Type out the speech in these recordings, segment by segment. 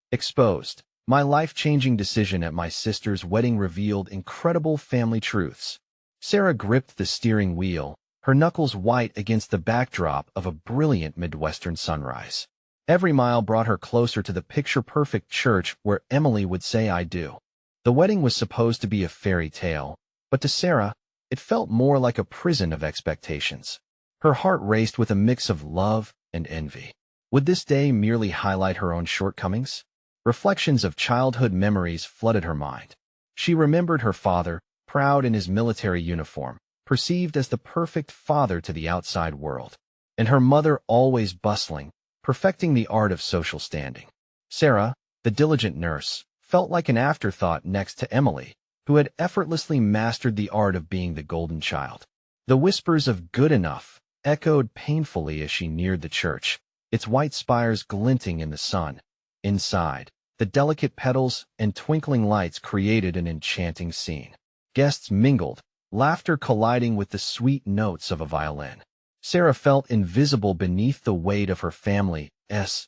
Exposed. My life-changing decision at my sister's wedding revealed incredible family truths. Sarah gripped the steering wheel, her knuckles white against the backdrop of a brilliant Midwestern sunrise. Every mile brought her closer to the picture-perfect church where Emily would say I do. The wedding was supposed to be a fairy tale, but to Sarah, it felt more like a prison of expectations. Her heart raced with a mix of love and envy. Would this day merely highlight her own shortcomings? Reflections of childhood memories flooded her mind. She remembered her father, proud in his military uniform, perceived as the perfect father to the outside world, and her mother always bustling, perfecting the art of social standing. Sarah, the diligent nurse, felt like an afterthought next to Emily, who had effortlessly mastered the art of being the golden child. The whispers of good enough echoed painfully as she neared the church, its white spires glinting in the sun. Inside, the delicate petals and twinkling lights created an enchanting scene. Guests mingled, laughter colliding with the sweet notes of a violin. Sarah felt invisible beneath the weight of her family's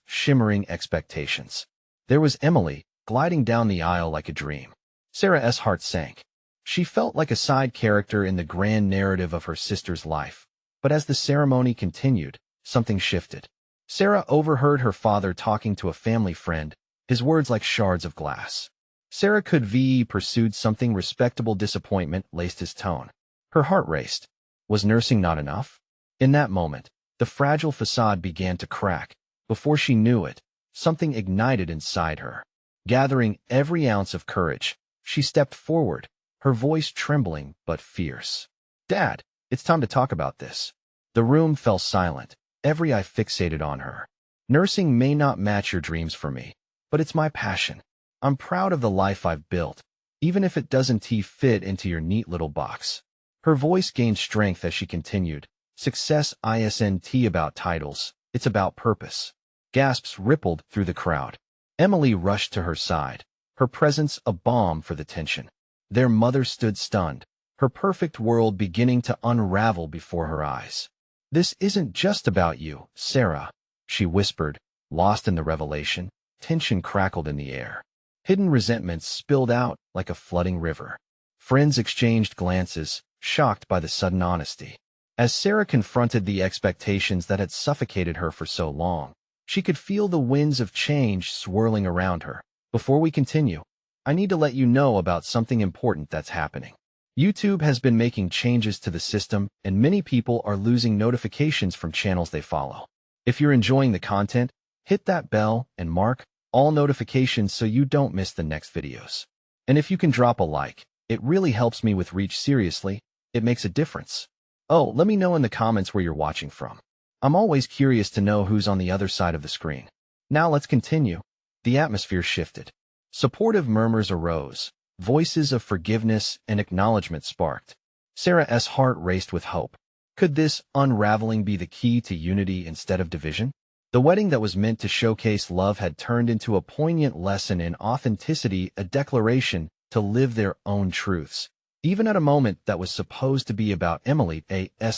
shimmering expectations. There was Emily, gliding down the aisle like a dream. Sarah's heart sank. She felt like a side character in the grand narrative of her sister's life. But as the ceremony continued, something shifted. Sarah overheard her father talking to a family friend, his words like shards of glass. Sarah could have pursued something respectable. Disappointment laced his tone. Her heart raced. Was nursing not enough? In that moment, the fragile facade began to crack. Before she knew it, something ignited inside her. Gathering every ounce of courage, she stepped forward, her voice trembling but fierce. "Dad, it's time to talk about this." The room fell silent, every eye fixated on her. "Nursing may not match your dreams for me, but it's my passion. I'm proud of the life I've built, even if it doesn't fit into your neat little box." Her voice gained strength as she continued. "Success isn't about titles, it's about purpose." Gasps rippled through the crowd. Emily rushed to her side, her presence a balm for the tension. Their mother stood stunned, her perfect world beginning to unravel before her eyes. "This isn't just about you, Sarah," she whispered, lost in the revelation. Tension crackled in the air. Hidden resentments spilled out like a flooding river. Friends exchanged glances, shocked by the sudden honesty. As Sarah confronted the expectations that had suffocated her for so long, she could feel the winds of change swirling around her. Before we continue, I need to let you know about something important that's happening. YouTube has been making changes to the system, and many people are losing notifications from channels they follow. If you're enjoying the content, hit that bell and mark all notifications so you don't miss the next videos. And if you can drop a like, it really helps me with reach. Seriously, it makes a difference. Oh, let me know in the comments where you're watching from. I'm always curious to know who's on the other side of the screen. Now let's continue. The atmosphere shifted. Supportive murmurs arose. Voices of forgiveness and acknowledgement sparked. Sarah's heart raced with hope. Could this unraveling be the key to unity instead of division? The wedding that was meant to showcase love had turned into a poignant lesson in authenticity, a declaration to live their own truths. Even at a moment that was supposed to be about Emily's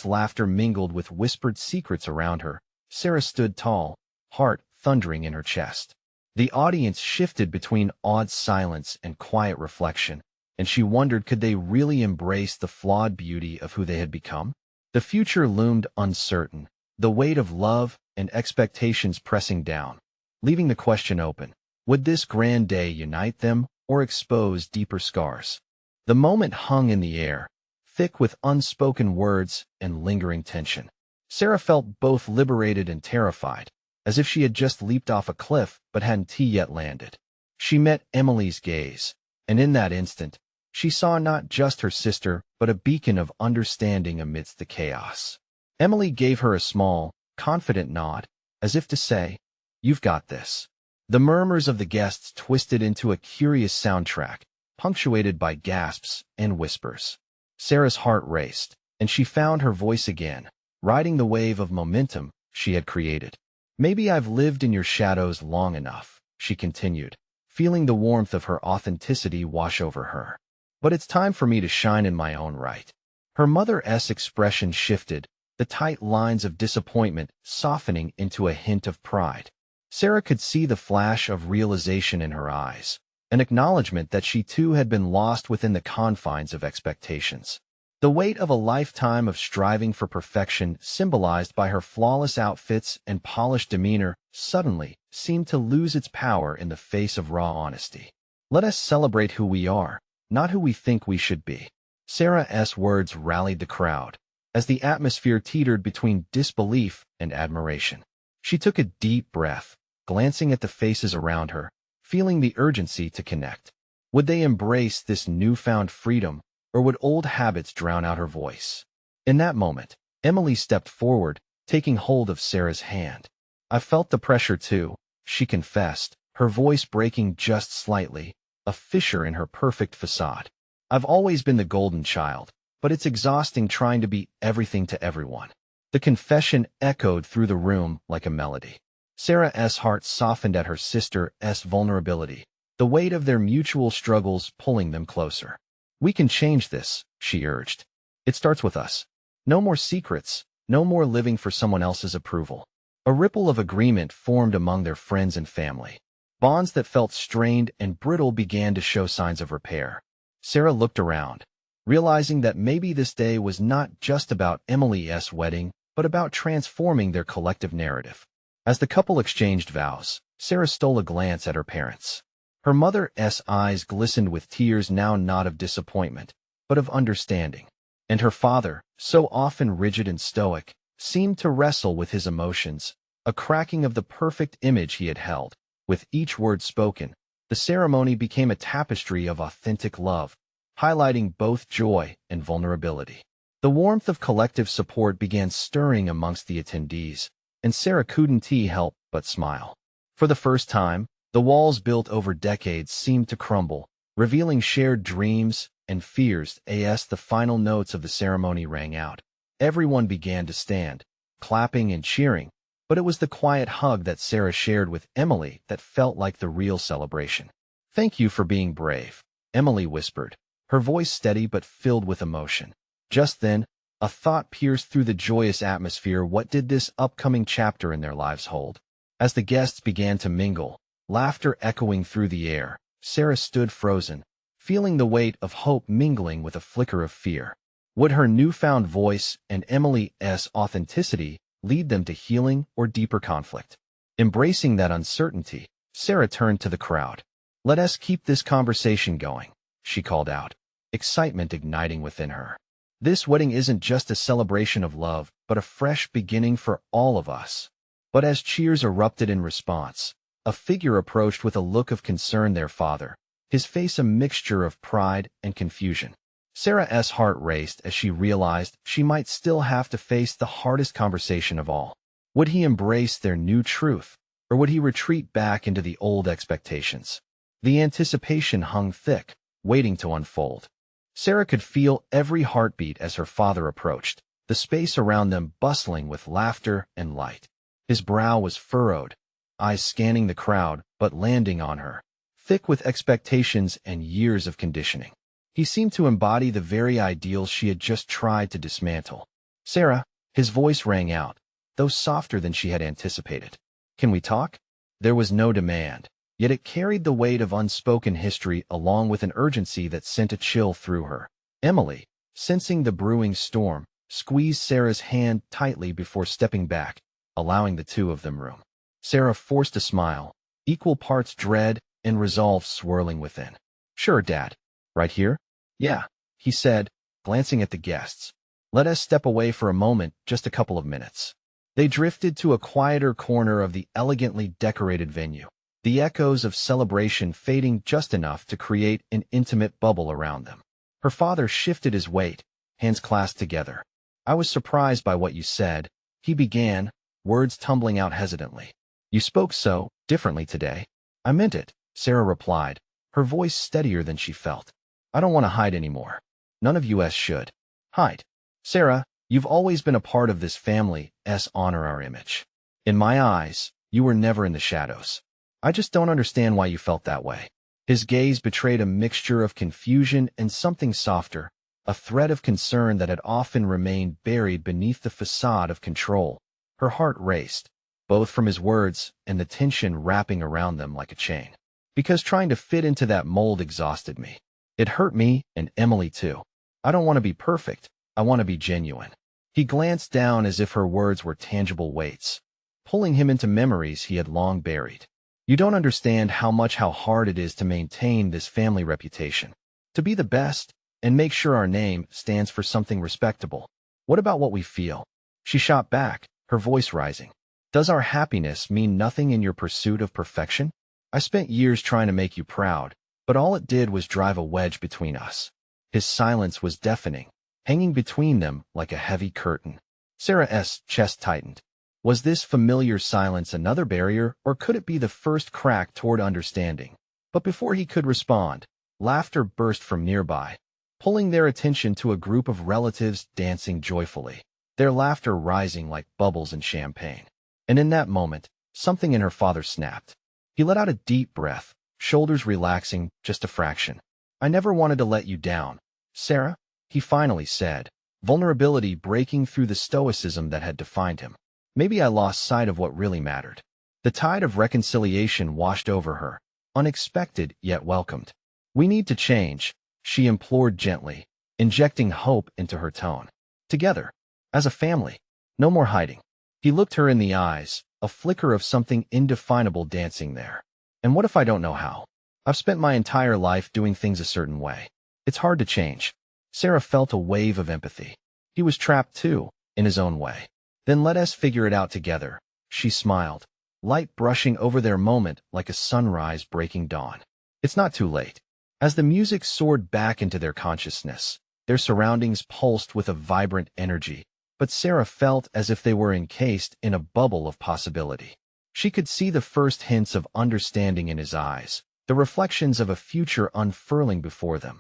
laughter mingled with whispered secrets around her, Sarah stood tall, heart thundering in her chest. The audience shifted between awed silence and quiet reflection, and she wondered, could they really embrace the flawed beauty of who they had become? The future loomed uncertain, the weight of love and expectations pressing down, leaving the question open. Would this grand day unite them or expose deeper scars? The moment hung in the air, thick with unspoken words and lingering tension. Sarah felt both liberated and terrified, as if she had just leaped off a cliff but hadn't yet landed. She met Emily's gaze, and in that instant, she saw not just her sister but a beacon of understanding amidst the chaos. Emily gave her a small, confident nod, as if to say, "You've got this." The murmurs of the guests twisted into a curious soundtrack, punctuated by gasps and whispers. Sarah's heart raced, and she found her voice again, riding the wave of momentum she had created. "Maybe I've lived in your shadows long enough," she continued, feeling the warmth of her authenticity wash over her. "But it's time for me to shine in my own right." Her mother's expression shifted, the tight lines of disappointment softening into a hint of pride. Sarah could see the flash of realization in her eyes, an acknowledgement that she too had been lost within the confines of expectations. The weight of a lifetime of striving for perfection, symbolized by her flawless outfits and polished demeanor, suddenly seemed to lose its power in the face of raw honesty. Let us celebrate who we are, not who we think we should be. Sarah's words rallied the crowd, as the atmosphere teetered between disbelief and admiration. She took a deep breath, glancing at the faces around her, feeling the urgency to connect. Would they embrace this newfound freedom, or would old habits drown out her voice? In that moment, Emily stepped forward, taking hold of Sarah's hand. I felt the pressure too, she confessed, her voice breaking just slightly, a fissure in her perfect facade. I've always been the golden child, but it's exhausting trying to be everything to everyone. The confession echoed through the room like a melody. Sarah's heart softened at her sister's vulnerability, the weight of their mutual struggles pulling them closer. We can change this, she urged. It starts with us. No more secrets, no more living for someone else's approval. A ripple of agreement formed among their friends and family. Bonds that felt strained and brittle began to show signs of repair. Sarah looked around, realizing that maybe this day was not just about Emily's wedding, but about transforming their collective narrative. As the couple exchanged vows, Sarah stole a glance at her parents. Her mother's eyes glistened with tears, now not of disappointment, but of understanding. And her father, so often rigid and stoic, seemed to wrestle with his emotions, a cracking of the perfect image he had held. With each word spoken, the ceremony became a tapestry of authentic love, highlighting both joy and vulnerability. The warmth of collective support began stirring amongst the attendees, and Sarah couldn't help but smile. For the first time, the walls built over decades seemed to crumble, revealing shared dreams and fears. As the final notes of the ceremony rang out, everyone began to stand, clapping and cheering, but it was the quiet hug that Sarah shared with Emily that felt like the real celebration. "Thank you for being brave," Emily whispered, her voice steady but filled with emotion. Just then, a thought pierced through the joyous atmosphere. What did this upcoming chapter in their lives hold? As the guests began to mingle, laughter echoing through the air, Sarah stood frozen, feeling the weight of hope mingling with a flicker of fear. Would her newfound voice and Emily's authenticity lead them to healing or deeper conflict? Embracing that uncertainty, Sarah turned to the crowd. "Let us keep this conversation going," she called out, excitement igniting within her. "This wedding isn't just a celebration of love, but a fresh beginning for all of us." But as cheers erupted in response, a figure approached with a look of concern, their father, his face a mixture of pride and confusion. Sarah's heart raced as she realized she might still have to face the hardest conversation of all. Would he embrace their new truth, or would he retreat back into the old expectations? The anticipation hung thick, waiting to unfold. Sarah could feel every heartbeat as her father approached, the space around them bustling with laughter and light. His brow was furrowed, eyes scanning the crowd but landing on her, thick with expectations and years of conditioning. He seemed to embody the very ideals she had just tried to dismantle. "Sarah," his voice rang out, though softer than she had anticipated. "Can we talk?" There was no demand, yet it carried the weight of unspoken history along with an urgency that sent a chill through her. Emily, sensing the brewing storm, squeezed Sarah's hand tightly before stepping back, allowing the two of them room. Sarah forced a smile, equal parts dread and resolve swirling within. "Sure, Dad. Right here?" "Yeah," he said, glancing at the guests. "Let us step away for a moment, just a couple of minutes." They drifted to a quieter corner of the elegantly decorated venue, the echoes of celebration fading just enough to create an intimate bubble around them. Her father shifted his weight, hands clasped together. "I was surprised by what you said," he began, words tumbling out hesitantly. "You spoke so differently today." "I meant it," Sarah replied, her voice steadier than she felt. "I don't want to hide anymore. None of us should hide. Sarah, you've always been a part of this family's honor our image. In my eyes, you were never in the shadows. I just don't understand why you felt that way." His gaze betrayed a mixture of confusion and something softer, a thread of concern that had often remained buried beneath the facade of control. Her heart raced, both from his words and the tension wrapping around them like a chain. Because trying to fit into that mold exhausted me. It hurt me and Emily too. I don't want to be perfect. I want to be genuine. He glanced down as if her words were tangible weights, pulling him into memories he had long buried. You don't understand how hard it is to maintain this family reputation. To be the best and make sure our name stands for something respectable. What about what we feel? She shot back, her voice rising. Does our happiness mean nothing in your pursuit of perfection? I spent years trying to make you proud, but all it did was drive a wedge between us. His silence was deafening, hanging between them like a heavy curtain. Sarah's chest tightened. Was this familiar silence another barrier, or could it be the first crack toward understanding? But before he could respond, laughter burst from nearby, pulling their attention to a group of relatives dancing joyfully, their laughter rising like bubbles in champagne. And in that moment, something in her father snapped. He let out a deep breath, shoulders relaxing just a fraction. I never wanted to let you down, Sarah, he finally said, vulnerability breaking through the stoicism that had defined him. Maybe I lost sight of what really mattered. The tide of reconciliation washed over her, unexpected yet welcomed. We need to change, she implored gently, injecting hope into her tone. Together, as a family, no more hiding. He looked her in the eyes, a flicker of something indefinable dancing there. And what if I don't know how? I've spent my entire life doing things a certain way. It's hard to change. Sarah felt a wave of empathy. He was trapped too, in his own way. Then let us figure it out together, she smiled, light brushing over their moment like a sunrise breaking dawn. It's not too late. As the music soared back into their consciousness, their surroundings pulsed with a vibrant energy, but Sarah felt as if they were encased in a bubble of possibility. She could see the first hints of understanding in his eyes, the reflections of a future unfurling before them.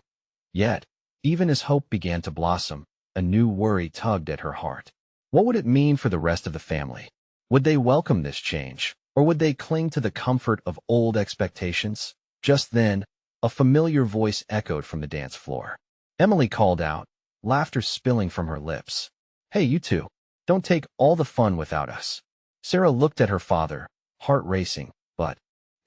Yet, even as hope began to blossom, a new worry tugged at her heart. What would it mean for the rest of the family? Would they welcome this change, or would they cling to the comfort of old expectations? Just then, a familiar voice echoed from the dance floor. Emily called out, laughter spilling from her lips. Hey, you two, don't take all the fun without us. Sarah looked at her father, heart racing, but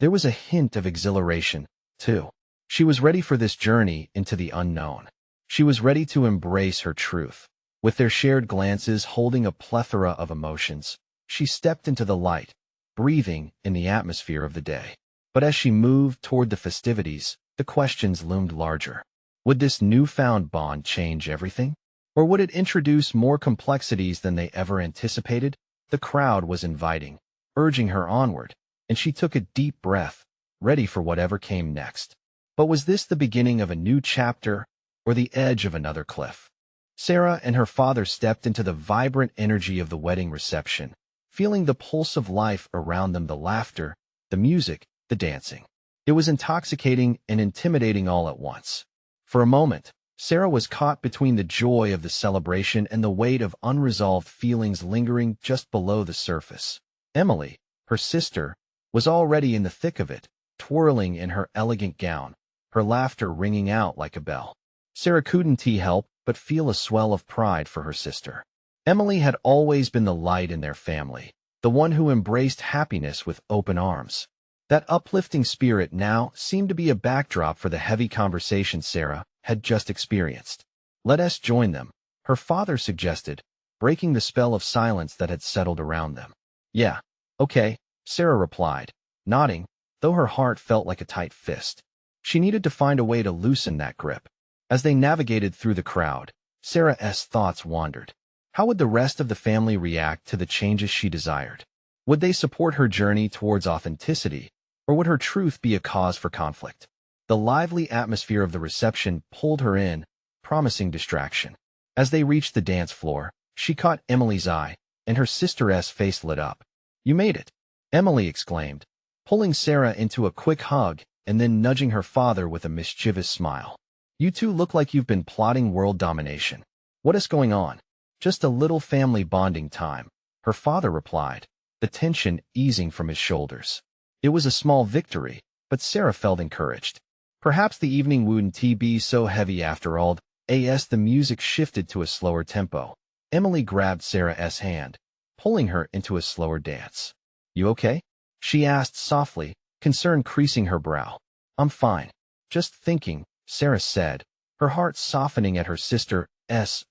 there was a hint of exhilaration, too. She was ready for this journey into the unknown. She was ready to embrace her truth. With their shared glances holding a plethora of emotions, she stepped into the light, breathing in the atmosphere of the day. But as she moved toward the festivities, the questions loomed larger. Would this newfound bond change everything? Or would it introduce more complexities than they ever anticipated? The crowd was inviting, urging her onward, and she took a deep breath, ready for whatever came next. But was this the beginning of a new chapter, or the edge of another cliff? Sarah and her father stepped into the vibrant energy of the wedding reception, feeling the pulse of life around them, the laughter, the music, the dancing. It was intoxicating and intimidating all at once. For a moment, Sarah was caught between the joy of the celebration and the weight of unresolved feelings lingering just below the surface. Emily, her sister, was already in the thick of it, twirling in her elegant gown, her laughter ringing out like a bell. Sarah couldn't help but feel a swell of pride for her sister. Emily had always been the light in their family, the one who embraced happiness with open arms. That uplifting spirit now seemed to be a backdrop for the heavy conversation Sarah had just experienced. Let us join them, her father suggested, breaking the spell of silence that had settled around them. Yeah, okay, Sarah replied, nodding, though her heart felt like a tight fist. She needed to find a way to loosen that grip. As they navigated through the crowd, Sarah's thoughts wandered. How would the rest of the family react to the changes she desired? Would they support her journey towards authenticity, or would her truth be a cause for conflict? The lively atmosphere of the reception pulled her in, promising distraction. As they reached the dance floor, she caught Emily's eye, and her sister's face lit up. You made it, Emily exclaimed, pulling Sarah into a quick hug and then nudging her father with a mischievous smile. You two look like you've been plotting world domination. What is going on? Just a little family bonding time, her father replied, the tension easing from his shoulders. It was a small victory, but Sarah felt encouraged. Perhaps the evening wouldn't be so heavy after all. As the music shifted to a slower tempo, Emily grabbed Sarah's hand, pulling her into a slower dance. You okay? She asked softly, concern creasing her brow. I'm fine. Just thinking, Sarah said, her heart softening at her sister's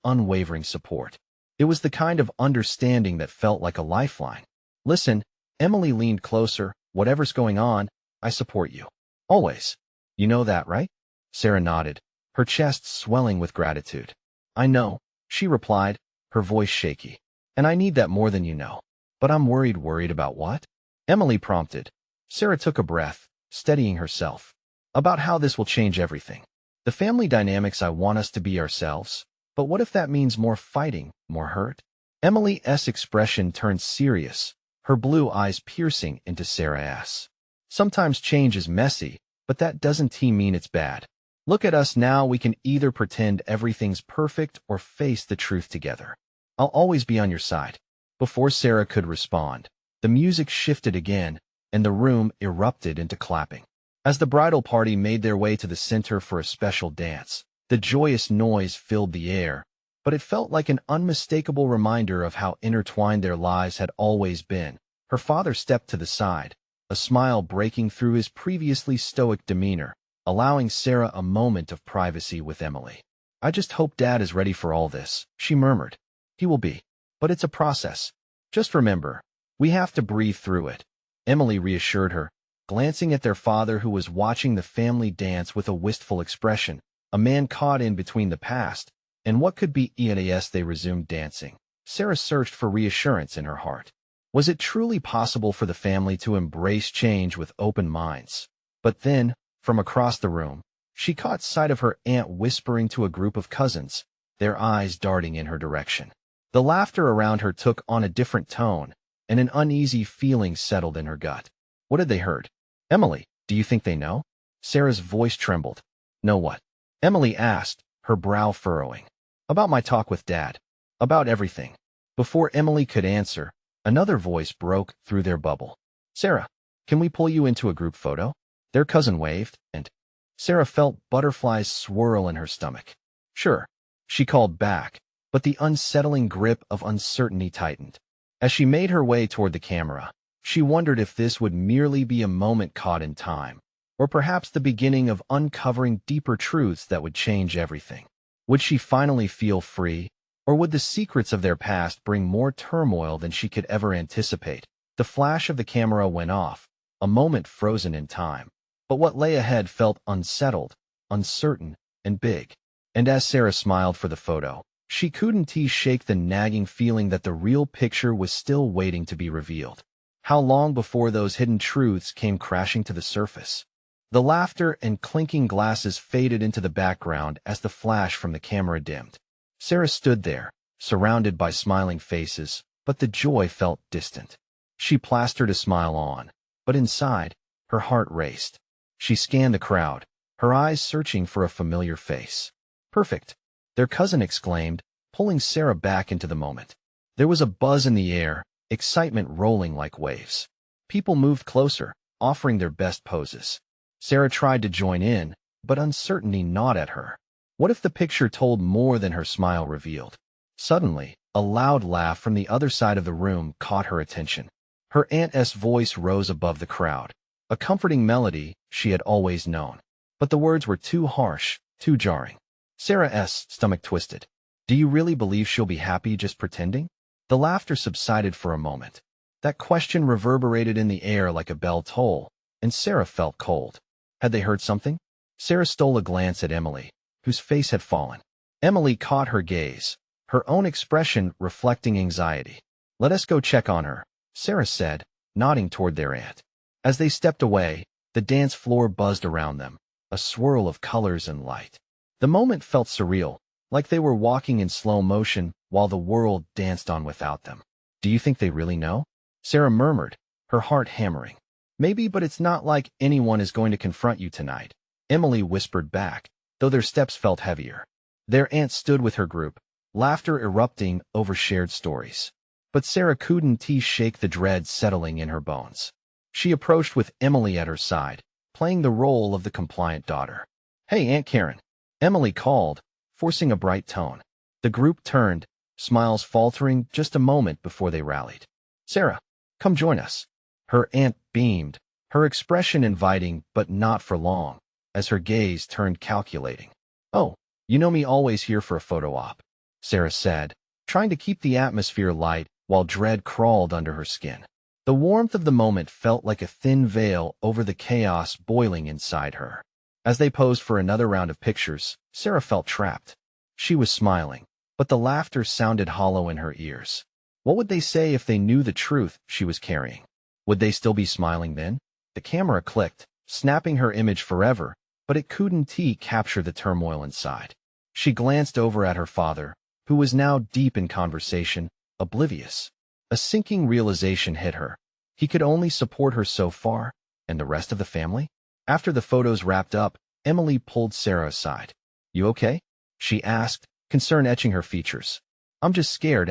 unwavering support. It was the kind of understanding that felt like a lifeline. Listen, Emily leaned closer. Whatever's going on, I support you. Always. You know that, right? Sarah nodded, her chest swelling with gratitude. I know, she replied, her voice shaky. And I need that more than you know. But I'm worried. Worried about what? Emily prompted. Sarah took a breath, steadying herself. About how this will change everything. The family dynamics. I want us to be ourselves. But what if that means more fighting, more hurt? Emily's expression turned serious, her blue eyes piercing into Sarah's. Sometimes change is messy, but that doesn't mean it's bad. Look at us now. We can either pretend everything's perfect or face the truth together. I'll always be on your side. Before Sarah could respond, the music shifted again, and the room erupted into clapping. As the bridal party made their way to the center for a special dance, the joyous noise filled the air, but it felt like an unmistakable reminder of how intertwined their lives had always been. Her father stepped to the side, a smile breaking through his previously stoic demeanor, allowing Sarah a moment of privacy with Emily. I just hope Dad is ready for all this, she murmured. He will be. But it's a process. Just remember, we have to breathe through it. Emily reassured her, glancing at their father who was watching the family dance with a wistful expression, a man caught in between the past and what could be as they resumed dancing. Sarah searched for reassurance in her heart. Was it truly possible for the family to embrace change with open minds? But then, from across the room, she caught sight of her aunt whispering to a group of cousins, their eyes darting in her direction. The laughter around her took on a different tone, and an uneasy feeling settled in her gut. What had they heard? Emily, do you think they know? Sarah's voice trembled. Know what? Emily asked, her brow furrowing. About my talk with Dad. About everything. Before Emily could answer, another voice broke through their bubble. Sarah, can we pull you into a group photo? Their cousin waved, and Sarah felt butterflies swirl in her stomach. Sure, she called back, but the unsettling grip of uncertainty tightened. As she made her way toward the camera, she wondered if this would merely be a moment caught in time, or perhaps the beginning of uncovering deeper truths that would change everything. Would she finally feel free, or would the secrets of their past bring more turmoil than she could ever anticipate? The flash of the camera went off, a moment frozen in time. But what lay ahead felt unsettled, uncertain, and big. And as Sarah smiled for the photo, she couldn't shake the nagging feeling that the real picture was still waiting to be revealed. How long before those hidden truths came crashing to the surface? The laughter and clinking glasses faded into the background as the flash from the camera dimmed. Sarah stood there, surrounded by smiling faces, but the joy felt distant. She plastered a smile on, but inside, her heart raced. She scanned the crowd, her eyes searching for a familiar face. Perfect, their cousin exclaimed, pulling Sarah back into the moment. There was a buzz in the air, excitement rolling like waves. People moved closer, offering their best poses. Sarah tried to join in, but uncertainty gnawed at her. What if the picture told more than her smile revealed? Suddenly, a loud laugh from the other side of the room caught her attention. Her aunt's voice rose above the crowd, a comforting melody she had always known. But the words were too harsh, too jarring. Sarah's stomach twisted. Do you really believe she'll be happy just pretending? The laughter subsided for a moment. That question reverberated in the air like a bell toll, and Sarah felt cold. Had they heard something? Sarah stole a glance at Emily, whose face had fallen. Emily caught her gaze, her own expression reflecting anxiety. Let us go check on her, Sarah said, nodding toward their aunt. As they stepped away, the dance floor buzzed around them, a swirl of colors and light. The moment felt surreal, like they were walking in slow motion while the world danced on without them. Do you think they really know? Sarah murmured, her heart hammering. Maybe, but it's not like anyone is going to confront you tonight, Emily whispered back, though their steps felt heavier. Their aunt stood with her group, laughter erupting over shared stories. But Sarah couldn't shake the dread settling in her bones. She approached with Emily at her side, playing the role of the compliant daughter. Hey, Aunt Karen, Emily called, forcing a bright tone. The group turned, smiles faltering just a moment before they rallied. Sarah, come join us. Her aunt beamed, her expression inviting but not for long, as her gaze turned calculating. "Oh, you know me always here for a photo op," Sarah said, trying to keep the atmosphere light while dread crawled under her skin. The warmth of the moment felt like a thin veil over the chaos boiling inside her. As they posed for another round of pictures, Sarah felt trapped. She was smiling, but the laughter sounded hollow in her ears. What would they say if they knew the truth she was carrying? Would they still be smiling then? The camera clicked, snapping her image forever, but it couldn't capture the turmoil inside. She glanced over at her father, who was now deep in conversation, oblivious. A sinking realization hit her. He could only support her so far, and the rest of the family? After the photos wrapped up, Emily pulled Sarah aside. "You okay?" she asked, concern etching her features. "I'm just scared,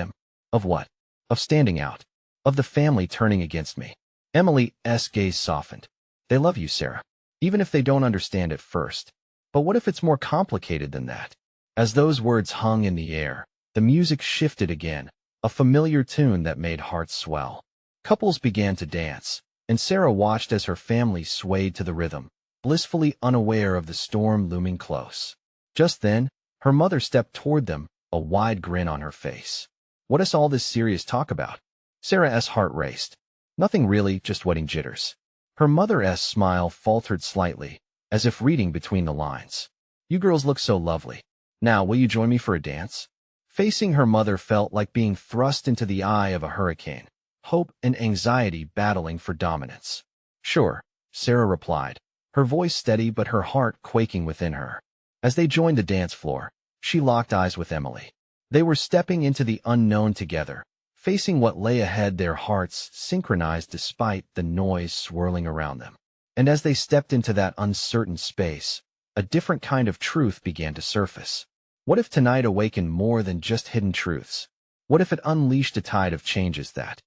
Of what? Of standing out. Of the family turning against me." Emily's gaze softened. "They love you, Sarah, even if they don't understand at first. But what if it's more complicated than that?" As those words hung in the air, the music shifted again, a familiar tune that made hearts swell. Couples began to dance, and Sarah watched as her family swayed to the rhythm, blissfully unaware of the storm looming close. Just then, her mother stepped toward them, a wide grin on her face. "What is all this serious talk about?" Sarah's heart raced. "Nothing really, just wedding jitters." Her mother's smile faltered slightly, as if reading between the lines. "You girls look so lovely. Now, will you join me for a dance?" Facing her mother felt like being thrust into the eye of a hurricane, hope and anxiety battling for dominance. "Sure," Sarah replied, her voice steady but her heart quaking within her. As they joined the dance floor, she locked eyes with Emily. They were stepping into the unknown together, facing what lay ahead, their hearts synchronized despite the noise swirling around them. And as they stepped into that uncertain space, a different kind of truth began to surface. What if tonight awakened more than just hidden truths? What if it unleashed a tide of changes that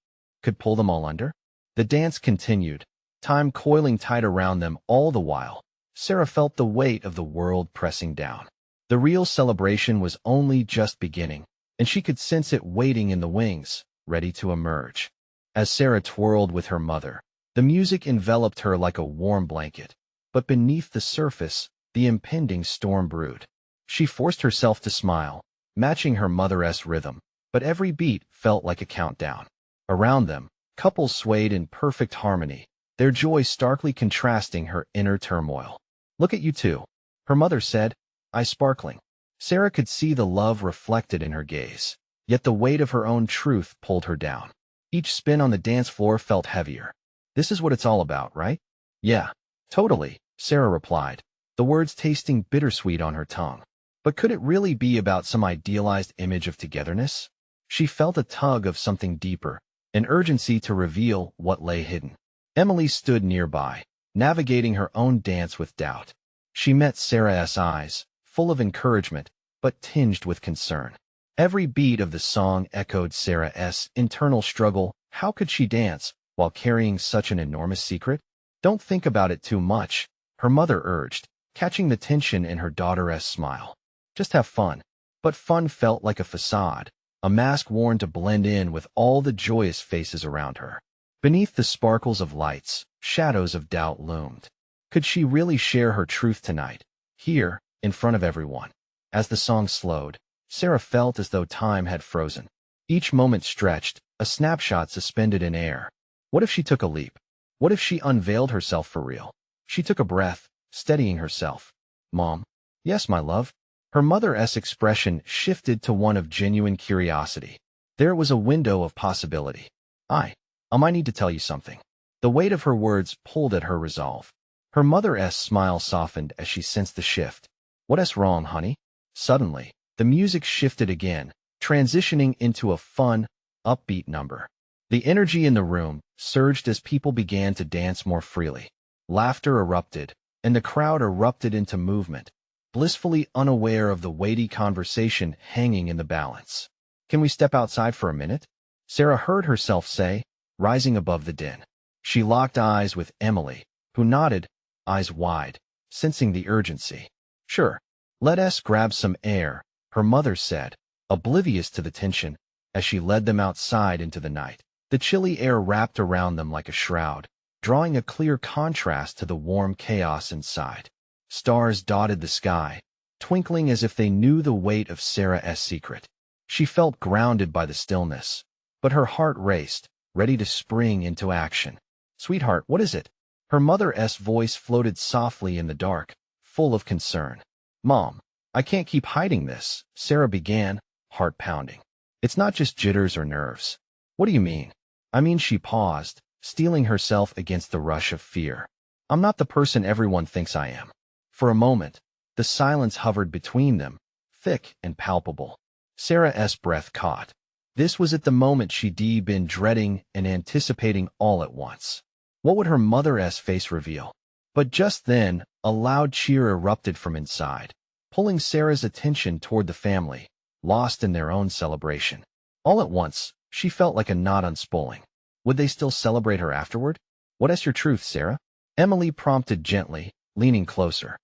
could pull them all under? The dance continued, time coiling tight around them all the while. Sarah felt the weight of the world pressing down. The real celebration was only just beginning, and she could sense it waiting in the wings, ready to emerge. As Sarah twirled with her mother, the music enveloped her like a warm blanket, but beneath the surface, the impending storm brewed. She forced herself to smile, matching her mother's rhythm, but every beat felt like a countdown. Around them, couples swayed in perfect harmony, their joy starkly contrasting her inner turmoil. "Look at you two," her mother said, eyes sparkling. Sarah could see the love reflected in her gaze, yet the weight of her own truth pulled her down. Each spin on the dance floor felt heavier. "This is what it's all about, right?" "Yeah, totally," Sarah replied, the words tasting bittersweet on her tongue. But could it really be about some idealized image of togetherness? She felt a tug of something deeper, an urgency to reveal what lay hidden. Emily stood nearby, navigating her own dance with doubt. She met Sarah's eyes, full of encouragement, but tinged with concern. Every beat of the song echoed Sarah's internal struggle. How could she dance while carrying such an enormous secret? "Don't think about it too much," her mother urged, catching the tension in her daughter's smile. "Just have fun." But fun felt like a facade, a mask worn to blend in with all the joyous faces around her. Beneath the sparkles of lights, shadows of doubt loomed. Could she really share her truth tonight, here, in front of everyone? As the song slowed, Sarah felt as though time had frozen. Each moment stretched, a snapshot suspended in air. What if she took a leap? What if she unveiled herself for real? She took a breath, steadying herself. "Mom." "Yes, my love." Her mother's expression shifted to one of genuine curiosity. There was a window of possibility. I might need to tell you something." The weight of her words pulled at her resolve. Her mother's smile softened as she sensed the shift. "What's wrong, honey?" Suddenly, the music shifted again, transitioning into a fun, upbeat number. The energy in the room surged as people began to dance more freely. Laughter erupted, and the crowd erupted into movement, blissfully unaware of the weighty conversation hanging in the balance. "Can we step outside for a minute?" Sarah heard herself say, rising above the din. She locked eyes with Emily, who nodded, eyes wide, sensing the urgency. "Sure. Let us grab some air," her mother said, oblivious to the tension, as she led them outside into the night. The chilly air wrapped around them like a shroud, drawing a clear contrast to the warm chaos inside. Stars dotted the sky, twinkling as if they knew the weight of Sarah's secret. She felt grounded by the stillness, but her heart raced, ready to spring into action. "Sweetheart, what is it?" Her mother's voice floated softly in the dark, full of concern. "Mom, I can't keep hiding this," Sarah began, heart pounding. "It's not just jitters or nerves." "What do you mean?" "I mean," she paused, steeling herself against the rush of fear. "I'm not the person everyone thinks I am." For a moment, the silence hovered between them, thick and palpable. Sarah's breath caught. This was at the moment she'd been dreading and anticipating all at once. What would her mother's face reveal? But just then, a loud cheer erupted from inside, pulling Sarah's attention toward the family, lost in their own celebration. All at once, she felt like a knot unspooling. Would they still celebrate her afterward? "What is your truth, Sarah?" Emily prompted gently, leaning closer.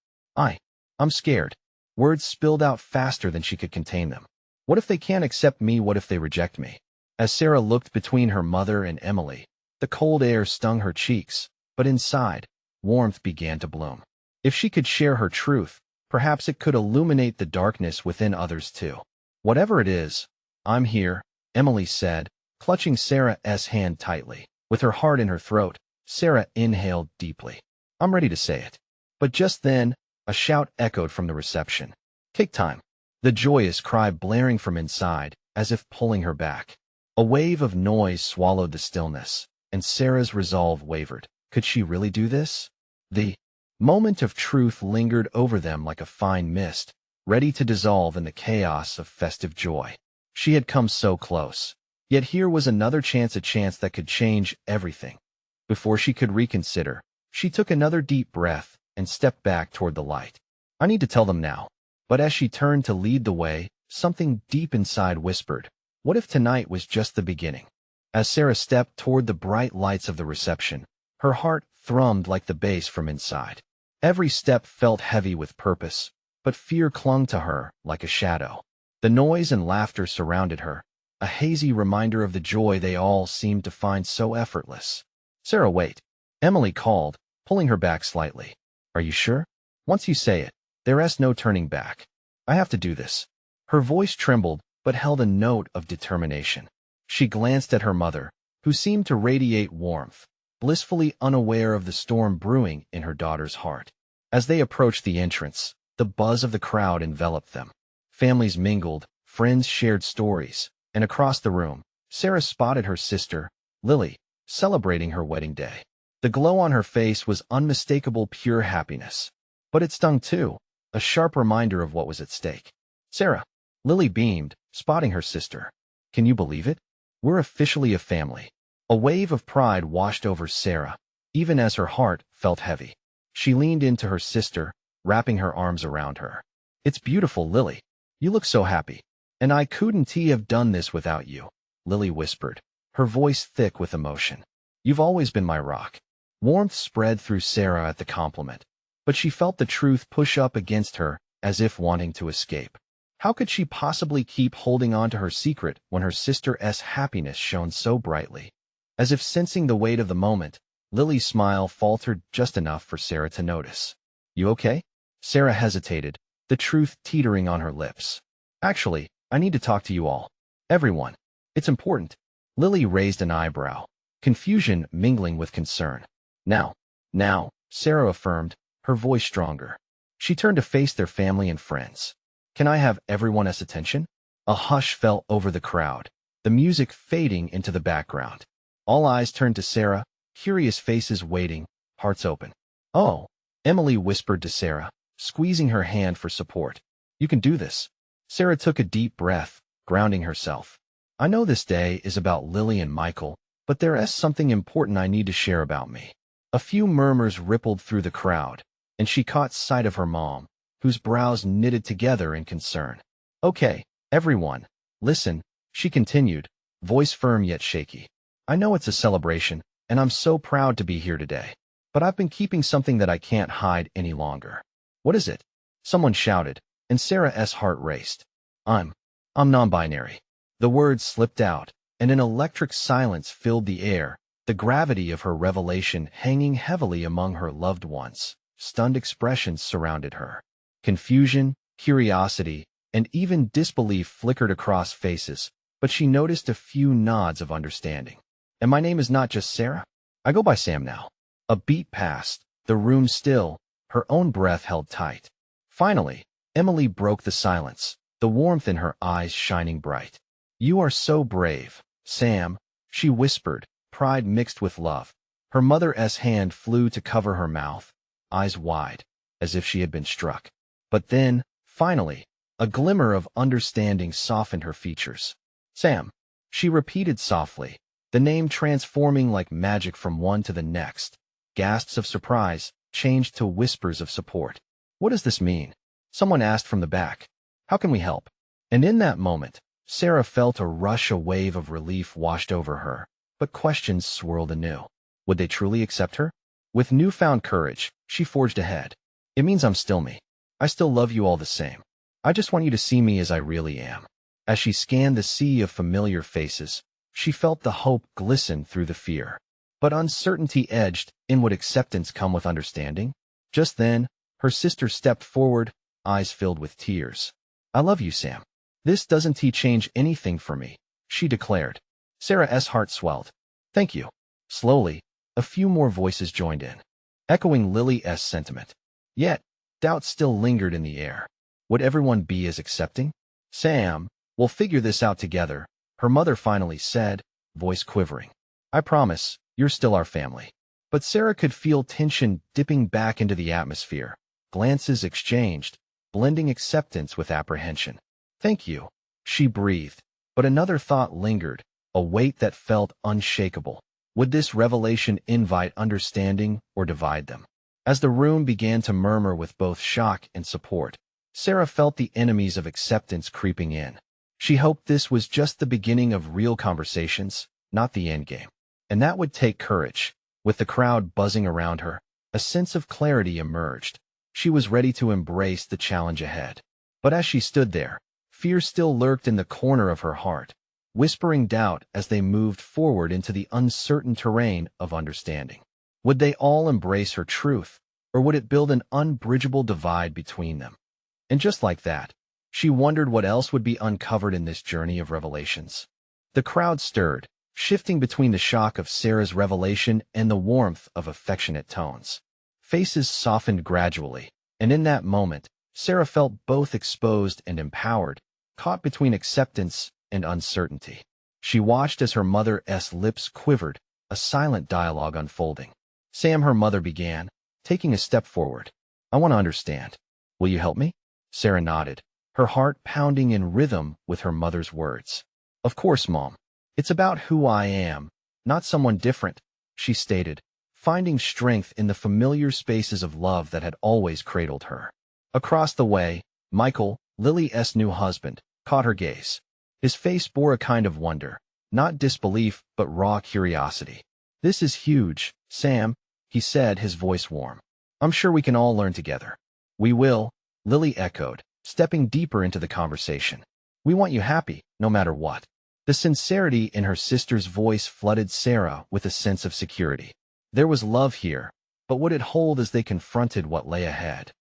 I'm scared." Words spilled out faster than she could contain them. "What if they can't accept me? What if they reject me?" As Sarah looked between her mother and Emily, the cold air stung her cheeks, but inside, warmth began to bloom. If she could share her truth, perhaps it could illuminate the darkness within others too. "Whatever it is, I'm here," Emily said, clutching Sarah's hand tightly. With her heart in her throat, Sarah inhaled deeply. "I'm ready to say it." But just then, a shout echoed from the reception. "Cake time!" The joyous cry blaring from inside, as if pulling her back. A wave of noise swallowed the stillness, and Sarah's resolve wavered. Could she really do this? The moment of truth lingered over them like a fine mist, ready to dissolve in the chaos of festive joy. She had come so close. Yet here was another chance, a chance that could change everything. Before she could reconsider, she took another deep breath and stepped back toward the light. "I need to tell them now." But as she turned to lead the way, something deep inside whispered, "What if tonight was just the beginning?" As Sarah stepped toward the bright lights of the reception, her heart thrummed like the bass from inside. Every step felt heavy with purpose, but fear clung to her like a shadow. The noise and laughter surrounded her, a hazy reminder of the joy they all seemed to find so effortless. "Sarah, wait," Emily called, pulling her back slightly. "Are you sure? Once you say it, there's no turning back. I have to do this." Her voice trembled, but held a note of determination. She glanced at her mother, who seemed to radiate warmth, blissfully unaware of the storm brewing in her daughter's heart. As they approached the entrance, the buzz of the crowd enveloped them. Families mingled, friends shared stories, and across the room, Sarah spotted her sister, Lily, celebrating her wedding day. The glow on her face was unmistakable pure happiness. But it stung too, a sharp reminder of what was at stake. "Sarah," Lily beamed, spotting her sister. "Can you believe it? We're officially a family." A wave of pride washed over Sarah, even as her heart felt heavy. She leaned into her sister, wrapping her arms around her. "It's beautiful, Lily. You look so happy. And I couldn't have done this without you," Lily whispered, her voice thick with emotion. "You've always been my rock." Warmth spread through Sarah at the compliment, but she felt the truth push up against her, as if wanting to escape. How could she possibly keep holding on to her secret when her sister's happiness shone so brightly? As if sensing the weight of the moment, Lily's smile faltered just enough for Sarah to notice. "You okay?" Sarah hesitated, the truth teetering on her lips. "Actually, I need to talk to you all. Everyone. It's important." Lily raised an eyebrow, confusion mingling with concern. Now, Sarah affirmed, her voice stronger. She turned to face their family and friends. "Can I have everyone's attention?" A hush fell over the crowd, the music fading into the background. All eyes turned to Sarah, curious faces waiting, hearts open. "Oh," Emily whispered to Sarah, squeezing her hand for support. "You can do this." Sarah took a deep breath, grounding herself. "I know this day is about Lily and Michael, but there is something important I need to share about me." A few murmurs rippled through the crowd, and she caught sight of her mom, whose brows knitted together in concern. "Okay, everyone, listen," she continued, voice firm yet shaky. "I know it's a celebration, and I'm so proud to be here today. But I've been keeping something that I can't hide any longer." "What is it?" someone shouted, and Sarah's heart raced. I'm non-binary." The words slipped out, and an electric silence filled the air, the gravity of her revelation hanging heavily among her loved ones. Stunned expressions surrounded her. Confusion, curiosity, and even disbelief flickered across faces, but she noticed a few nods of understanding. And my name is not just Sarah. I go by Sam now. A beat passed, the room still, her own breath held tight. Finally, Emily broke the silence, the warmth in her eyes shining bright. You are so brave, Sam, she whispered, pride mixed with love. Her mother's hand flew to cover her mouth, eyes wide, as if she had been struck. But then, finally, a glimmer of understanding softened her features. Sam, she repeated softly, the name transforming like magic from one to the next. Gasps of surprise changed to whispers of support. What does this mean? Someone asked from the back. How can we help? And in that moment, Sarah felt a wave of relief washed over her, but questions swirled anew. Would they truly accept her? With newfound courage, she forged ahead. It means I'm still me. I still love you all the same. I just want you to see me as I really am. As she scanned the sea of familiar faces, she felt the hope glisten through the fear. But uncertainty edged in. Would acceptance come with understanding? Just then, her sister stepped forward, eyes filled with tears. I love you, Sam. This doesn't change anything for me, she declared. Sarah's heart swelled. Thank you. Slowly, a few more voices joined in, echoing Lily's sentiment. Yet, doubt still lingered in the air. Would everyone be as accepting? Sam, we'll figure this out together, her mother finally said, voice quivering. I promise, you're still our family. But Sarah could feel tension dipping back into the atmosphere. Glances exchanged, blending acceptance with apprehension. Thank you, she breathed. But another thought lingered, a weight that felt unshakable. Would this revelation invite understanding or divide them? As the room began to murmur with both shock and support, Sarah felt the enemies of acceptance creeping in. She hoped this was just the beginning of real conversations, not the endgame. And that would take courage. With the crowd buzzing around her, a sense of clarity emerged. She was ready to embrace the challenge ahead. But as she stood there, fear still lurked in the corner of her heart, whispering doubt as they moved forward into the uncertain terrain of understanding. Would they all embrace her truth, or would it build an unbridgeable divide between them? And just like that, she wondered what else would be uncovered in this journey of revelations. The crowd stirred, shifting between the shock of Sarah's revelation and the warmth of affectionate tones. Faces softened gradually, and in that moment, Sarah felt both exposed and empowered, caught between acceptance and uncertainty. She watched as her mother's lips quivered, a silent dialogue unfolding. Sam, her mother began, taking a step forward. I want to understand. Will you help me? Sarah nodded, her heart pounding in rhythm with her mother's words. Of course, Mom. It's about who I am, not someone different, she stated, finding strength in the familiar spaces of love that had always cradled her. Across the way, Michael, Lily's new husband, caught her gaze. His face bore a kind of wonder, not disbelief but raw curiosity. This is huge, Sam, he said, his voice warm. I'm sure we can all learn together. We will, Lily echoed, stepping deeper into the conversation. We want you happy, no matter what. The sincerity in her sister's voice flooded Sarah with a sense of security. There was love here, but would it hold as they confronted what lay ahead?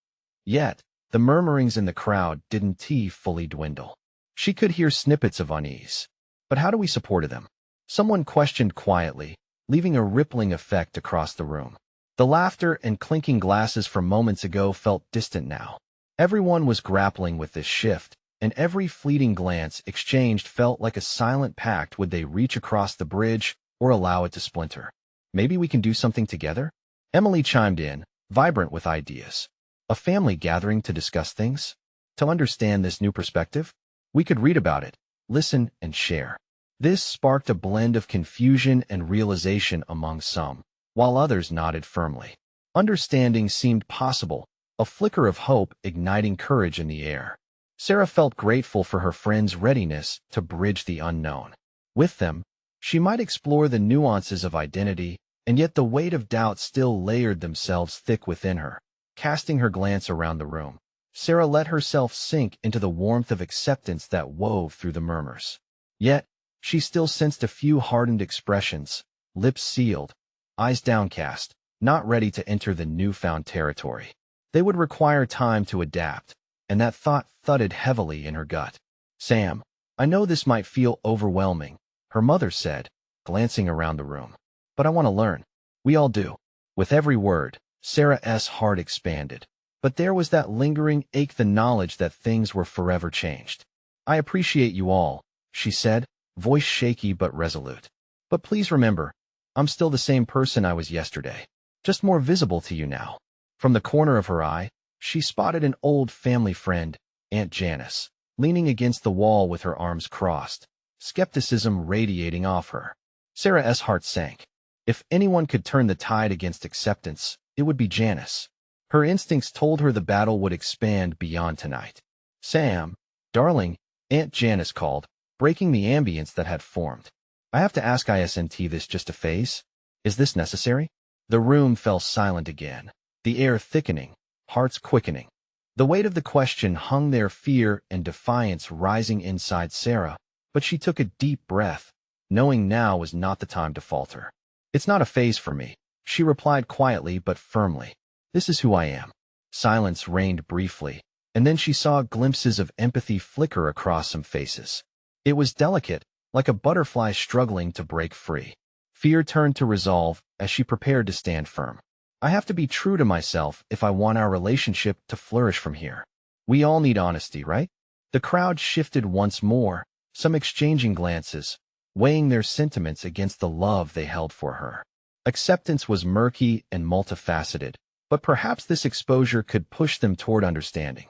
Yet, the murmurings in the crowd didn't fully dwindle. She could hear snippets of unease. But how do we support them? Someone questioned quietly, leaving a rippling effect across the room. The laughter and clinking glasses from moments ago felt distant now. Everyone was grappling with this shift, and every fleeting glance exchanged felt like a silent pact. Would they reach across the bridge or allow it to splinter? Maybe we can do something together? Emily chimed in, vibrant with ideas. A family gathering to discuss things? To understand this new perspective? We could read about it, listen, and share. This sparked a blend of confusion and realization among some, while others nodded firmly. Understanding seemed possible, a flicker of hope igniting courage in the air. Sarah felt grateful for her friends' readiness to bridge the unknown. With them, she might explore the nuances of identity, and yet the weight of doubt still layered themselves thick within her. Casting her glance around the room, Sarah let herself sink into the warmth of acceptance that wove through the murmurs. Yet, She still sensed a few hardened expressions, lips sealed, eyes downcast, not ready to enter the newfound territory. They would require time to adapt, and that thought thudded heavily in her gut. Sam, I know this might feel overwhelming, her mother said, glancing around the room. But I want to learn. We all do. With every word, Sarah's heart expanded. But there was that lingering ache, the knowledge that things were forever changed. I appreciate you all, she said, voice shaky but resolute. But please remember, I'm still the same person I was yesterday, just more visible to you now. From the corner of her eye, she spotted an old family friend, Aunt Janice, leaning against the wall with her arms crossed, skepticism radiating off her. Sarah's heart sank. If anyone could turn the tide against acceptance, it would be Janice. Her instincts told her the battle would expand beyond tonight. Sam, darling, Aunt Janice called, breaking the ambience that had formed. I have to ask, isn't this just a phase? Is this necessary? The room fell silent again, the air thickening, hearts quickening. The weight of the question hung there, fear and defiance rising inside Sarah, but she took a deep breath, knowing now was not the time to falter. It's not a phase for me, she replied quietly but firmly. This is who I am. Silence reigned briefly, and then she saw glimpses of empathy flicker across some faces. It was delicate, like a butterfly struggling to break free. Fear turned to resolve as she prepared to stand firm. I have to be true to myself if I want our relationship to flourish from here. We all need honesty, right? The crowd shifted once more, some exchanging glances, weighing their sentiments against the love they held for her. Acceptance was murky and multifaceted, but perhaps this exposure could push them toward understanding.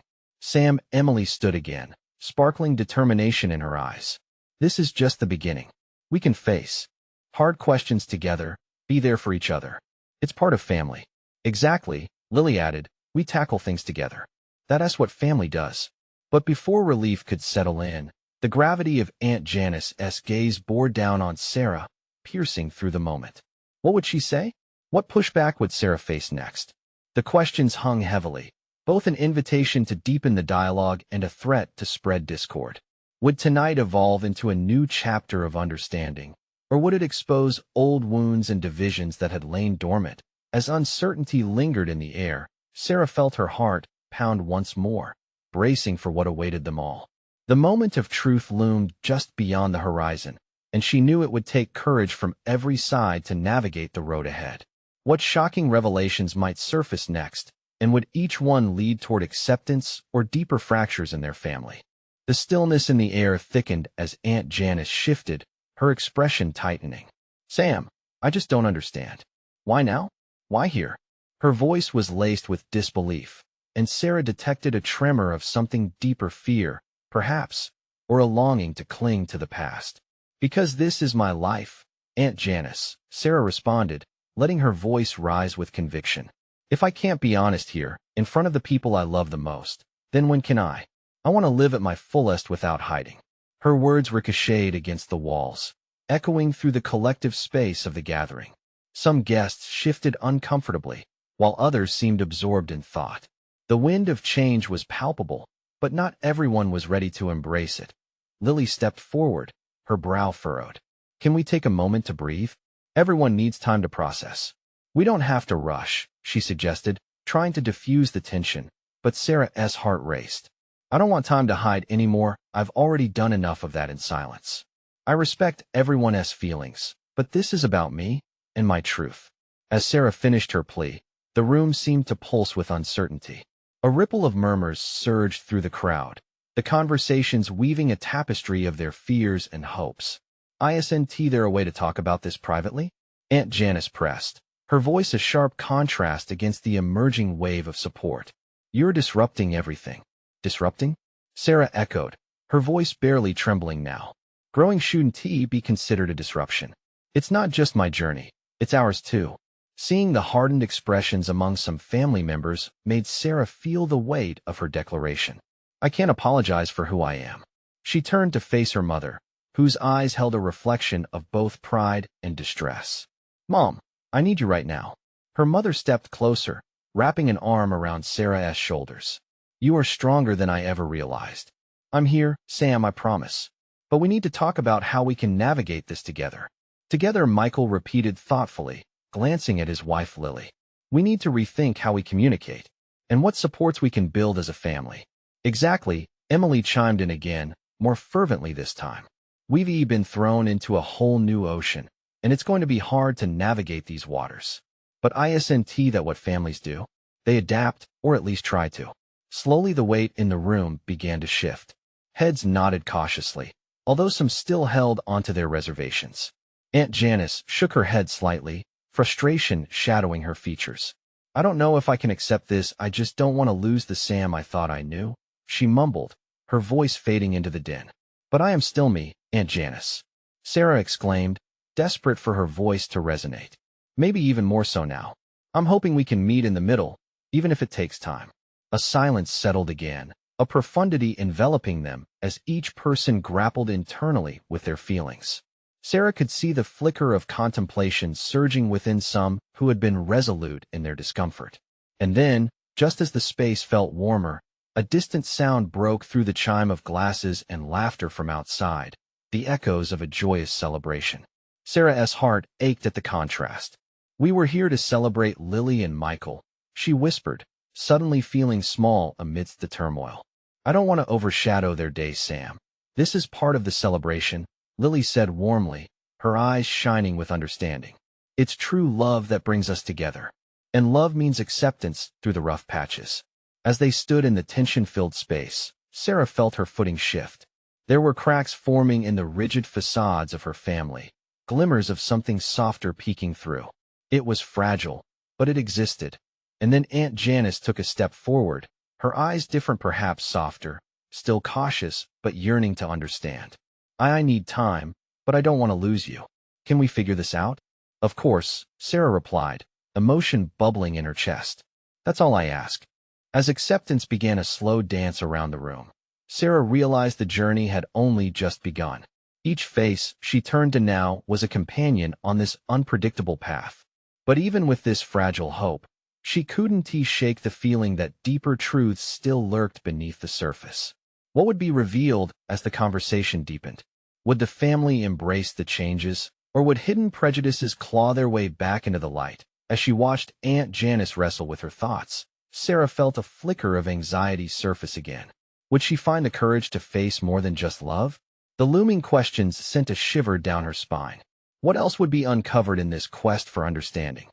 Emily stood again, sparkling determination in her eyes. This is just the beginning. We can face hard questions together, be there for each other. It's part of family. Exactly, Lily added, we tackle things together. That's what family does. But before relief could settle in, the gravity of Aunt Janice's gaze bore down on Sarah, piercing through the moment. What would she say? What pushback would Sarah face next? The questions hung heavily, both an invitation to deepen the dialogue and a threat to spread discord. Would tonight evolve into a new chapter of understanding, or would it expose old wounds and divisions that had lain dormant? As uncertainty lingered in the air, Sarah felt her heart pound once more, bracing for what awaited them all. The moment of truth loomed just beyond the horizon, and she knew it would take courage from every side to navigate the road ahead. What shocking revelations might surface next, and would each one lead toward acceptance or deeper fractures in their family? The stillness in the air thickened as Aunt Janice shifted, her expression tightening. Sam, I just don't understand. Why now? Why here? Her voice was laced with disbelief, and Sarah detected a tremor of something deeper, fear, perhaps, or a longing to cling to the past. Because this is my life, Aunt Janice, Sarah responded, letting her voice rise with conviction. If I can't be honest here, in front of the people I love the most, then when can I? I want to live at my fullest without hiding. Her words ricocheted against the walls, echoing through the collective space of the gathering. Some guests shifted uncomfortably, while others seemed absorbed in thought. The wind of change was palpable, but not everyone was ready to embrace it. Lily stepped forward, her brow furrowed. Can we take a moment to breathe? Everyone needs time to process. We don't have to rush, she suggested, trying to diffuse the tension, but Sarah's heart raced. I don't want time to hide anymore. I've already done enough of that in silence. I respect everyone's feelings, but this is about me and my truth. As Sarah finished her plea, the room seemed to pulse with uncertainty. A ripple of murmurs surged through the crowd, the conversations weaving a tapestry of their fears and hopes. Isn't there a way to talk about this privately? Aunt Janice pressed, her voice a sharp contrast against the emerging wave of support. You're disrupting everything. Disrupting? Sarah echoed, her voice barely trembling now. Growing shouldn't be considered a disruption. It's not just my journey, it's ours too. Seeing the hardened expressions among some family members made Sarah feel the weight of her declaration. I can't apologize for who I am. She turned to face her mother, whose eyes held a reflection of both pride and distress. Mom, I need you right now. Her mother stepped closer, wrapping an arm around Sarah's shoulders. You are stronger than I ever realized. I'm here, Sam, I promise. But we need to talk about how we can navigate this together. Together, Michael repeated thoughtfully, glancing at his wife Lily. We need to rethink how we communicate, and what supports we can build as a family. Exactly, Emily chimed in again, more fervently this time. We've been thrown into a whole new ocean, and it's going to be hard to navigate these waters. But isn't that what families do? They adapt, or at least try to. Slowly the weight in the room began to shift. Heads nodded cautiously, although some still held onto their reservations. Aunt Janice shook her head slightly, frustration shadowing her features. I don't know if I can accept this, I just don't want to lose the Sam I thought I knew, she mumbled, her voice fading into the din. But I am still me, Aunt Janice, Sarah exclaimed, desperate for her voice to resonate. Maybe even more so now. I'm hoping we can meet in the middle, even if it takes time. A silence settled again, a profundity enveloping them as each person grappled internally with their feelings. Sarah could see the flicker of contemplation surging within some who had been resolute in their discomfort. And then, just as the space felt warmer, a distant sound broke through the chime of glasses and laughter from outside, the echoes of a joyous celebration. Sarah's heart ached at the contrast. We were here to celebrate Lily and Michael, she whispered, suddenly feeling small amidst the turmoil. I don't want to overshadow their day, Sam. This is part of the celebration, Lily said warmly, her eyes shining with understanding. It's true love that brings us together. And love means acceptance through the rough patches. As they stood in the tension-filled space, Sarah felt her footing shift. There were cracks forming in the rigid facades of her family, glimmers of something softer peeking through. It was fragile, but it existed. And then Aunt Janice took a step forward, her eyes different, perhaps softer, still cautious, but yearning to understand. I need time, but I don't want to lose you. Can we figure this out? Of course, Sarah replied, emotion bubbling in her chest. That's all I ask. As acceptance began a slow dance around the room, Sarah realized the journey had only just begun. Each face she turned to now was a companion on this unpredictable path. But even with this fragile hope, she couldn't shake the feeling that deeper truths still lurked beneath the surface. What would be revealed as the conversation deepened? Would the family embrace the changes, or would hidden prejudices claw their way back into the light? As she watched Aunt Janice wrestle with her thoughts, Sarah felt a flicker of anxiety surface again. Would she find the courage to face more than just love? The looming questions sent a shiver down her spine. What else would be uncovered in this quest for understanding?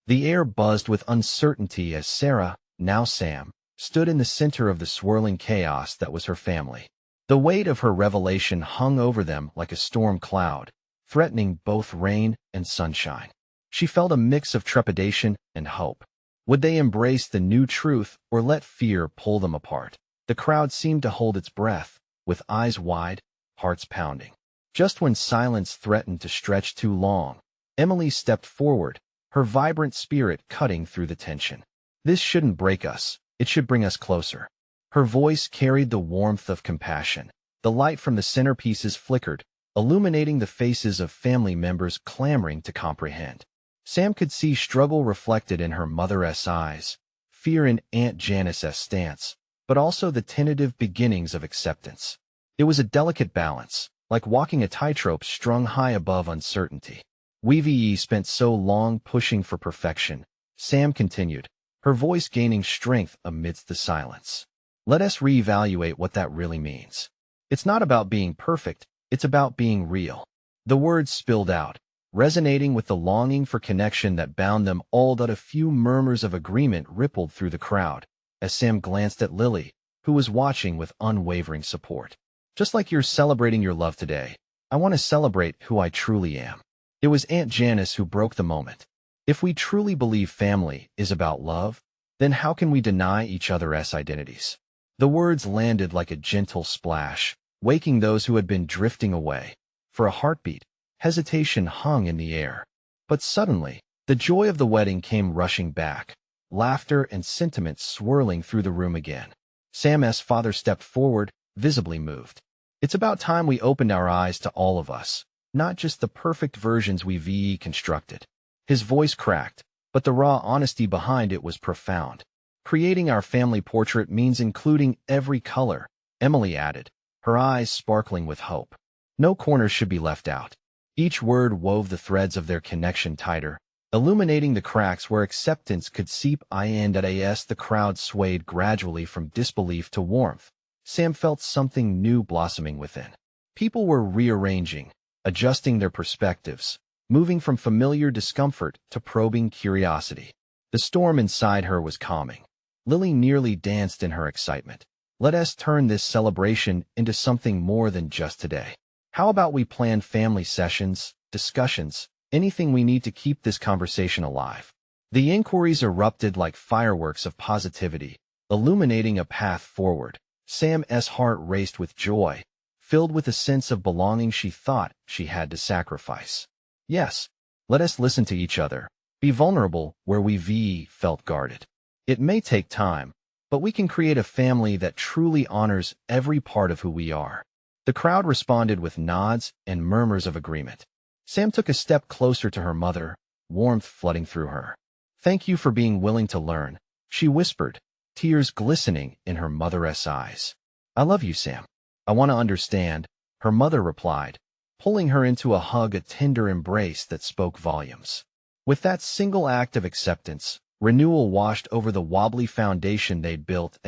The air buzzed with uncertainty as Sarah, now Sam, stood in the center of the swirling chaos that was her family. The weight of her revelation hung over them like a storm cloud, threatening both rain and sunshine. She felt a mix of trepidation and hope. Would they embrace the new truth or let fear pull them apart? The crowd seemed to hold its breath, with eyes wide, hearts pounding. Just when silence threatened to stretch too long, Emily stepped forward, her vibrant spirit cutting through the tension. This shouldn't break us, it should bring us closer. Her voice carried the warmth of compassion. The light from the centerpieces flickered, illuminating the faces of family members clamoring to comprehend. Sam could see struggle reflected in her mother's eyes, fear in Aunt Janice's stance, but also the tentative beginnings of acceptance. It was a delicate balance, like walking a tightrope strung high above uncertainty. We've spent so long pushing for perfection, Sam continued, her voice gaining strength amidst the silence. Let us reevaluate what that really means. It's not about being perfect, it's about being real. The words spilled out, resonating with the longing for connection that bound them all. But a few murmurs of agreement rippled through the crowd, as Sam glanced at Lily, who was watching with unwavering support. Just like you're celebrating your love today, I want to celebrate who I truly am. It was Aunt Janice who broke the moment. If we truly believe family is about love, then how can we deny each other's identities? The words landed like a gentle splash, waking those who had been drifting away. For a heartbeat, hesitation hung in the air. But suddenly, the joy of the wedding came rushing back, laughter and sentiment swirling through the room again. Sam's father stepped forward, visibly moved. It's about time we opened our eyes to all of us, not just the perfect versions we've constructed. His voice cracked, but the raw honesty behind it was profound. Creating our family portrait means including every color, Emily added, her eyes sparkling with hope. No corners should be left out. Each word wove the threads of their connection tighter, illuminating the cracks where acceptance could seep in. As the crowd swayed gradually from disbelief to warmth, Sam felt something new blossoming within. People were rearranging, adjusting their perspectives, moving from familiar discomfort to probing curiosity. The storm inside her was calming. Lily nearly danced in her excitement. Let us turn this celebration into something more than just today. How about we plan family sessions, discussions, anything we need to keep this conversation alive? The inquiries erupted like fireworks of positivity, illuminating a path forward. Sam's heart raced with joy, filled with a sense of belonging she thought she had to sacrifice. Yes, let us listen to each other, be vulnerable where we felt guarded. It may take time, but we can create a family that truly honors every part of who we are. The crowd responded with nods and murmurs of agreement. Sam took a step closer to her mother, warmth flooding through her. "Thank you for being willing to learn," she whispered, tears glistening in her mother's eyes. "I love you, Sam. I want to understand," her mother replied, pulling her into a hug, a tender embrace that spoke volumes. With that single act of acceptance, renewal washed over the wobbly foundation they'd built.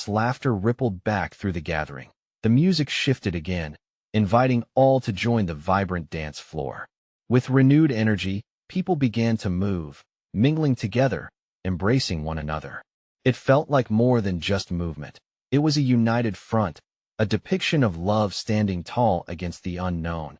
Laughter rippled back through the gathering. The music shifted again, inviting all to join the vibrant dance floor. With renewed energy, people began to move, mingling together, embracing one another. It felt like more than just movement. It was a united front, a depiction of love standing tall against the unknown.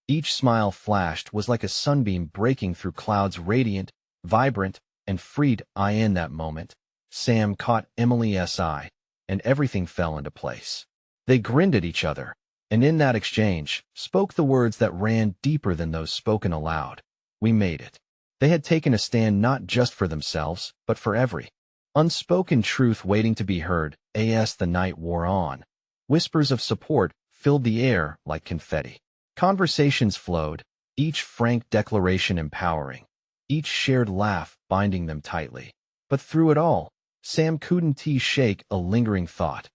Each smile flashed was like a sunbeam breaking through clouds, radiant, vibrant, and freed. In that moment, Sam caught Emily's eye, and everything fell into place. They grinned at each other, and in that exchange, spoke the words that ran deeper than those spoken aloud. We made it. They had taken a stand not just for themselves, but for every unspoken truth waiting to be heard. As the night wore on, whispers of support filled the air like confetti. Conversations flowed, each frank declaration empowering, each shared laugh binding them tightly. But through it all, Sam couldn't shake a lingering thought.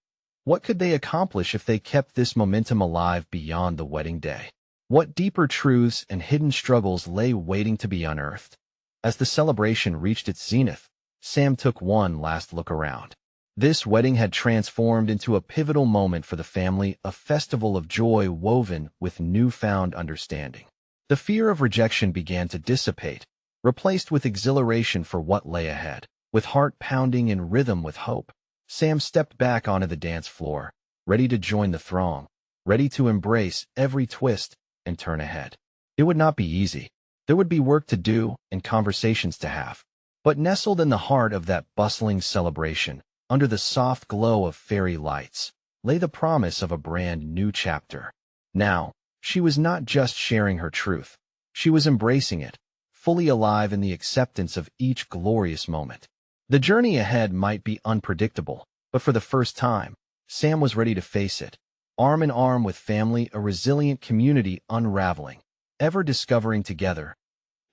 What could they accomplish if they kept this momentum alive beyond the wedding day? What deeper truths and hidden struggles lay waiting to be unearthed? As the celebration reached its zenith, Sam took one last look around. This wedding had transformed into a pivotal moment for the family, a festival of joy woven with newfound understanding. The fear of rejection began to dissipate, replaced with exhilaration for what lay ahead. With heart pounding in rhythm with hope, Sam stepped back onto the dance floor, ready to join the throng, ready to embrace every twist and turn ahead. It would not be easy. There would be work to do and conversations to have. But nestled in the heart of that bustling celebration, under the soft glow of fairy lights, lay the promise of a brand new chapter. Now, she was not just sharing her truth. She was embracing it, fully alive in the acceptance of each glorious moment. The journey ahead might be unpredictable, but for the first time, Sam was ready to face it. Arm in arm with family, a resilient community unraveling, ever discovering together.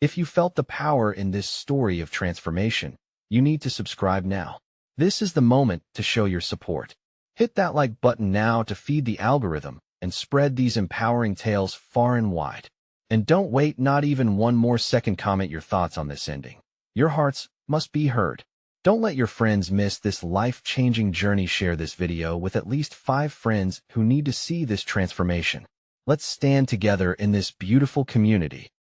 If you felt the power in this story of transformation, you need to subscribe now. This is the moment to show your support. Hit that like button now to feed the algorithm and spread these empowering tales far and wide. And don't wait not even one more second. Comment your thoughts on this ending. Your hearts must be heard. Don't let your friends miss this life-changing journey. Share this video with at least 5 friends who need to see this transformation. Let's stand together in this beautiful community.